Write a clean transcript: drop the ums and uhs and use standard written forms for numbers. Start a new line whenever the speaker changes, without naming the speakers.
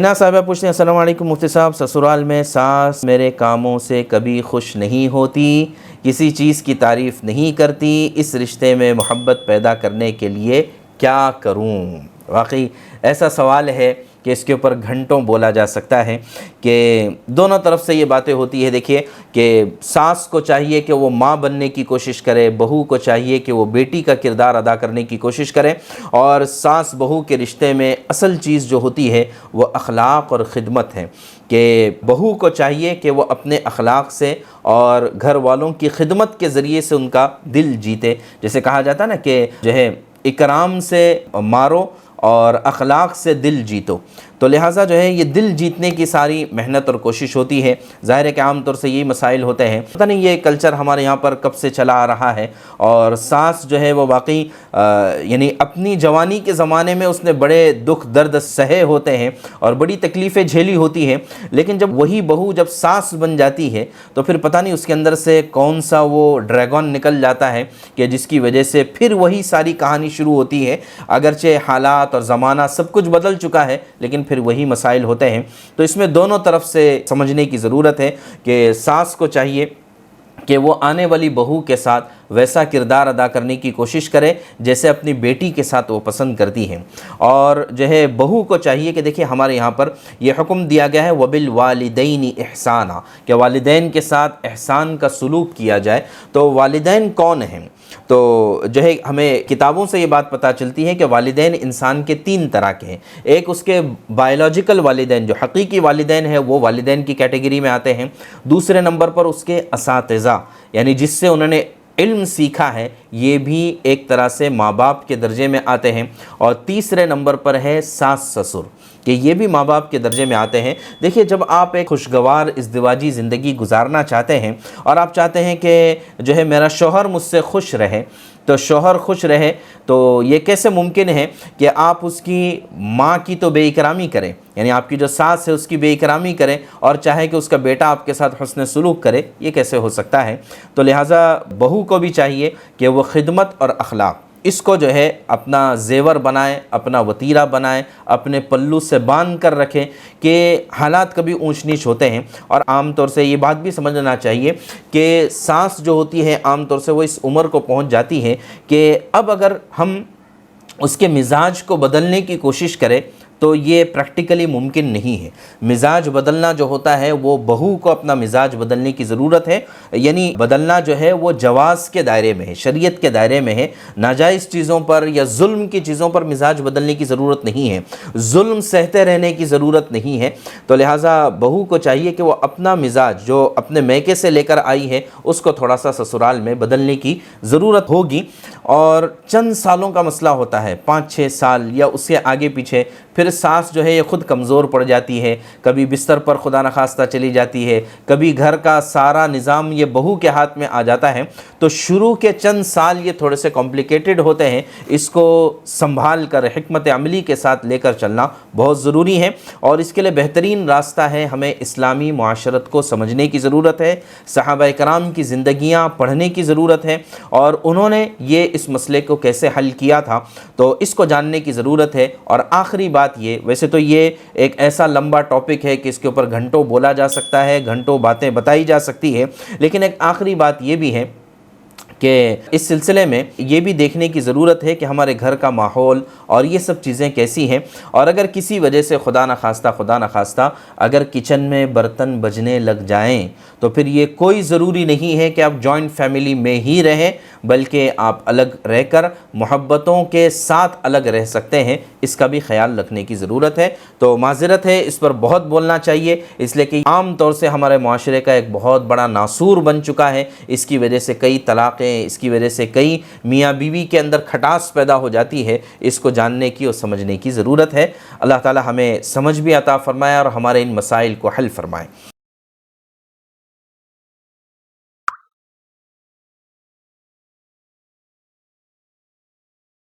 نا साहिबा पूछते हैं, अस्सलाम वालेकुम मुफ्ती साहब, ससुराल में सास मेरे कामों से कभी खुश नहीं होती, किसी चीज़ की तारीफ़ नहीं करती, इस रिश्ते में मोहब्बत पैदा करने के लिए क्या करूं? वाकई ऐसा सवाल है कि इसके ऊपर घंटों बोला जा सकता है कि दोनों तरफ से ये बातें होती है। देखिए कि सास को चाहिए कि वो माँ बनने की कोशिश करे, बहू को चाहिए कि वो बेटी का किरदार अदा करने की कोशिश करे, और सास बहू के रिश्ते में असल चीज़ जो होती है वो अखलाक और ख़िदमत है कि बहू को चाहिए कि वो अपने अखलाक से और घर वालों की खिदमत के ज़रिए से उनका दिल जीते। जैसे कहा जाता है ना कि जो है इकराम से मारो और अखलाक से दिल जीतो, तो लिहाजा जो है ये दिल जीतने की सारी मेहनत और कोशिश होती है। ज़ाहिर है कि आम तौर से यही मसाइल होते हैं। पता नहीं ये कल्चर हमारे यहाँ पर कब से चला आ रहा है, और सास जो है वो वाकई यानी अपनी जवानी के ज़माने में उसने बड़े दुख दर्द सहे होते हैं और बड़ी तकलीफ़ें झेली होती हैं, लेकिन जब वही बहू जब सास बन जाती है तो फिर पता नहीं उसके अंदर से कौन सा वो ड्रैगन निकल जाता है कि जिसकी वजह से फिर वही सारी कहानी शुरू होती है। अगरचे हालात और ज़माना सब कुछ बदल चुका है, लेकिन फिर वही मसाइल होते हैं। तो इसमें दोनों तरफ से समझने की ज़रूरत है कि सास को चाहिए कि वो आने वाली बहू के साथ वैसा किरदार अदा करने की कोशिश करे जैसे अपनी बेटी के साथ वो पसंद करती हैं, और जो है बहू को चाहिए कि देखिए हमारे यहाँ पर ये हुक्म दिया गया है वबिल वालिदैनी इहसाना, कि वालिदैन के साथ एहसान का सलूक किया जाए। तो वालिदैन कौन हैं? तो जो है हमें किताबों से ये बात पता चलती है कि वालिदैन इंसान के तीन तरह के हैं। एक उसके बायोलॉजिकल वालिदैन, जो हकीकी वालिदैन है वो वालिदैन की कैटेगरी में आते हैं। दूसरे नंबर पर उसके असातिज़ा, यानी जिससे उन्होंने इल्म सीखा है, ये भी एक तरह से माँ बाप के दर्जे में आते हैं। और तीसरे नंबर पर है सास ससुर, कि ये भी माँ बाप के दर्जे में आते हैं। देखिए जब आप एक खुशगवार इज़्दिवाजी ज़िंदगी गुजारना चाहते हैं और आप चाहते हैं कि जो है मेरा शौहर मुझसे खुश रहे, तो शौहर खुश रहे, तो ये कैसे मुमकिन है कि आप उसकी माँ की तो बेइकरामी करें, यानी आपकी जो सास है उसकी बेइकरामी करें, और चाहे कि उसका बेटा आपके साथ हुस्न सलूक करे? ये कैसे हो सकता है? तो लिहाजा बहू को भी चाहिए कि वो खिदमत और अखलाक इसको जो है अपना जेवर बनाएं, अपना वतीरा बनाएं, अपने पल्लू से बांध कर रखें कि हालात कभी ऊंच नीच होते हैं। और आम तौर से ये बात भी समझना चाहिए कि सास जो होती है आम तौर से वो इस उम्र को पहुंच जाती है कि अब अगर हम उसके मिजाज को बदलने की कोशिश करें तो ये प्रैक्टिकली मुमकिन नहीं है। मिजाज बदलना जो होता है वो बहू को अपना मिजाज बदलने की ज़रूरत है, यानी बदलना जो है वो जवाज़ के दायरे में है, शरीयत के दायरे में है। नाजायज़ चीज़ों पर या जुल्म की चीज़ों पर मिजाज बदलने की ज़रूरत नहीं है, जुल्म सहते रहने की ज़रूरत नहीं है। तो लिहाजा बहू को चाहिए कि वो अपना मिजाज जो अपने मैके से लेकर आई है उसको थोड़ा सा ससुराल में बदलने की ज़रूरत होगी। और चंद सालों का मसला होता है, 5-6 साल या उससे आगे पीछे, फिर सास जो है ये ख़ुद कमज़ोर पड़ जाती है, कभी बिस्तर पर खुदा न खास्ता चली जाती है, कभी घर का सारा निज़ाम ये बहू के हाथ में आ जाता है। तो शुरू के चंद साल ये थोड़े से कॉम्प्लिकेटेड होते हैं, इसको संभाल कर हिकमत अमली के साथ लेकर चलना बहुत ज़रूरी है। और इसके लिए बेहतरीन रास्ता है हमें इस्लामी मुआशरत को समझने की ज़रूरत है, सहाबा कराम की ज़िंदगियाँ पढ़ने की ज़रूरत है, और उन्होंने ये इस मसले को कैसे हल किया था, तो इसको जानने की ज़रूरत है। और आखिरी बात ये, वैसे तो ये एक ऐसा लंबा टॉपिक है कि इसके ऊपर घंटों बोला जा सकता है, घंटों बातें बताई जा सकती है, लेकिन एक आखिरी बात ये भी है कि इस सिलसिले में ये भी देखने की ज़रूरत है कि हमारे घर का माहौल और ये सब चीज़ें कैसी हैं। और अगर किसी वजह से खुदा न खास्ता अगर किचन में बर्तन बजने लग जाएं, तो फिर ये कोई ज़रूरी नहीं है कि आप जॉइंट फैमिली में ही रहें, बल्कि आप अलग रहकर मोहब्बतों के साथ अलग रह सकते हैं। इसका भी ख्याल रखने की ज़रूरत है। तो माज़रत है, इस पर बहुत बोलना चाहिए, इसलिए कि आम तौर से हमारे माशरे का एक बहुत बड़ा नासूर बन चुका है। इसकी वजह से कई तलाक़ें, इसकी वजह से कई मियाँ बीवी के अंदर खटास पैदा हो जाती है। इसको जानने की और समझने की ज़रूरत है। अल्लाह ताला हमें समझ भी अता फ़रमाए और हमारे इन मसाइल को हल फ़रमाए।